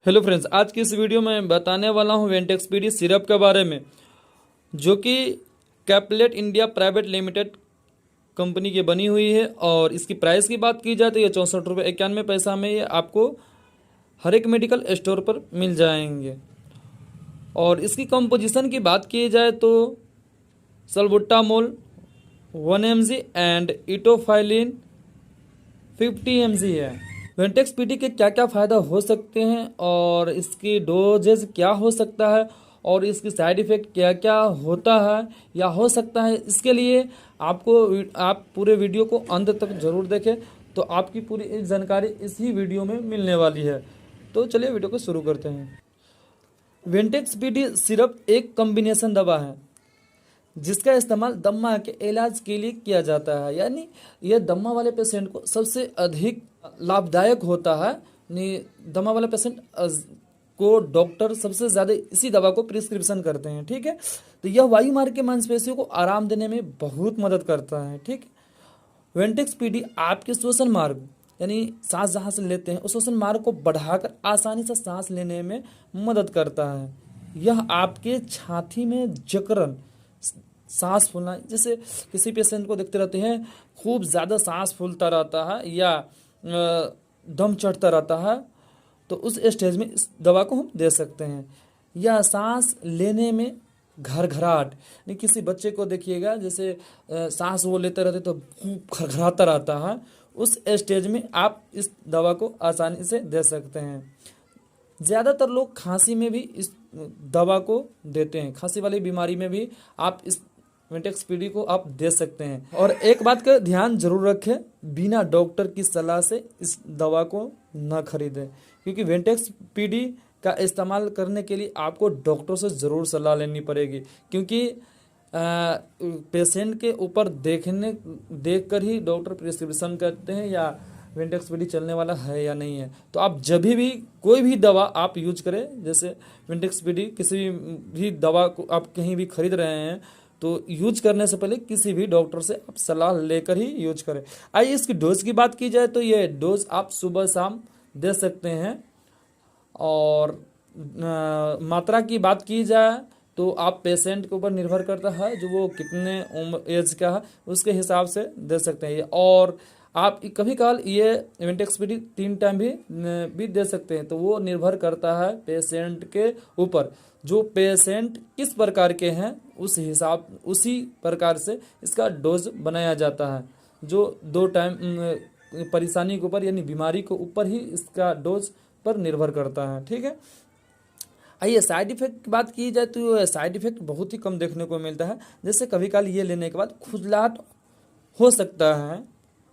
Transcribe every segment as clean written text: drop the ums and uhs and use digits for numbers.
Hello friends, आज की इस वीडियो में बताने वाला हूँ वेंटेक्स पीडी सिरप के बारे में, जो कि Capulet India private limited company की बनी हुई है। और इसकी प्राइस की बात की जाए तो ये 64 रुपये 91 पैसा में ये आपको हर एक मेडिकल स्टोर पर मिल जाएंगे। और इसकी कंपोजिशन की बात की जाए तो सल्बुटामोल 1 mg एंड इटोफाइलिन 50 mg है। वेंटेक्स पीडी के क्या क्या फ़ायदा हो सकते हैं और इसकी डोजेज क्या हो सकता है और इसकी साइड इफ़ेक्ट क्या क्या होता है या हो सकता है, इसके लिए आप पूरे वीडियो को अंत तक ज़रूर देखें, तो आपकी पूरी जानकारी इसी वीडियो में मिलने वाली है। तो चलिए वीडियो को शुरू करते हैं। वेंटेक्स पीडी सिरप एक कॉम्बिनेशन दवा है जिसका इस्तेमाल दम्मा के इलाज के लिए किया जाता है। यानी यह दम्मा वाले पेशेंट को सबसे अधिक लाभदायक होता है। दमा वाला पेशेंट को डॉक्टर सबसे ज़्यादा इसी दवा को प्रिस्क्रिप्शन करते हैं। ठीक है, तो यह वायु मार्ग के मांसपेशियों को आराम देने में बहुत मदद करता है। ठीक है, वेंटेक्स पीडी आपके श्वसन मार्ग यानी सांस जहाँ से लेते हैं उस श्वसन मार्ग को बढ़ाकर आसानी से सांस लेने में मदद करता है। यह आपके छाती में जकड़न, सांस फूलना, जैसे किसी पेशेंट को देखते रहते हैं खूब ज़्यादा सांस फूलता रहता है या दम चढ़ता रहता है, तो उस स्टेज में इस दवा को हम दे सकते हैं। या सांस लेने में घरघराहट, नहीं किसी बच्चे को देखिएगा जैसे सांस वो लेते रहते तो खूब घरघराता रहता है, उस स्टेज में आप इस दवा को आसानी से दे सकते हैं। ज़्यादातर लोग खांसी में भी इस दवा को देते हैं, खांसी वाली बीमारी में भी आप इस वेंटेक्स पीडी को आप दे सकते हैं। और एक बात का ध्यान जरूर रखें, बिना डॉक्टर की सलाह से इस दवा को न खरीदें, क्योंकि वेंटेक्स पीडी का इस्तेमाल करने के लिए आपको डॉक्टर से ज़रूर सलाह लेनी पड़ेगी, क्योंकि पेशेंट के ऊपर देख कर ही डॉक्टर प्रिस्क्रिप्शन करते हैं या वेंटेक्स पीडी चलने वाला है या नहीं है। तो आप जब भी कोई भी दवा आप यूज करें, जैसे वेंटेक्स पीडी किसी भी दवा को आप कहीं भी खरीद रहे हैं, तो यूज करने से पहले किसी भी डॉक्टर से आप सलाह लेकर ही यूज करें। आइए इसकी डोज की बात की जाए तो ये डोज आप सुबह शाम दे सकते हैं। और मात्रा की बात की जाए तो आप पेशेंट के ऊपर निर्भर करता है, जो वो कितने एज का है उसके हिसाब से दे सकते हैं। और आप कभी कभार ये वेंटेक्स पीडी 3 टाइम भी दे सकते हैं, तो वो निर्भर करता है पेशेंट के ऊपर। जो पेशेंट किस प्रकार के हैं उसी प्रकार से इसका डोज बनाया जाता है। जो 2 टाइम परेशानी के ऊपर यानी बीमारी के ऊपर ही इसका डोज पर निर्भर करता है। ठीक है, आइए साइड इफेक्ट की बात की जाए तो साइड इफेक्ट बहुत ही कम देखने को मिलता है। जैसे कभी काल ये लेने के बाद खुजलाहट हो सकता है,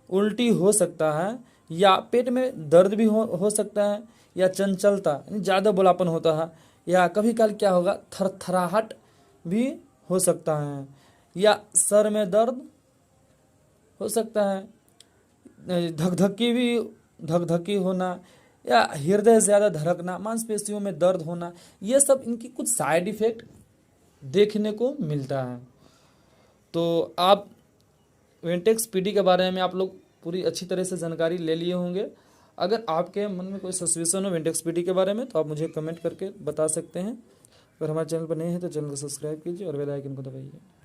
उल्टी हो सकता है, या पेट में दर्द भी हो सकता है, या चंचलता ज़्यादा बोलापन होता है, या कभी काल क्या होगा थरथराहट भी हो सकता है, या सर में दर्द हो सकता है, धकधकी होना, या हृदय ज़्यादा धड़कना, मांसपेशियों में दर्द होना, ये सब इनकी कुछ साइड इफ़ेक्ट देखने को मिलता है। तो आप वेंटेक्स पीडी के बारे में आप लोग पूरी अच्छी तरह से जानकारी ले लिए होंगे। अगर आपके मन में कोई सस्पेंशन हो वेंटेक्स पीडी के बारे में तो आप मुझे कमेंट करके बता सकते हैं। अगर हमारे चैनल पर नए हैं तो चैनल को सब्सक्राइब कीजिए और बेल आइकन को दबाइए।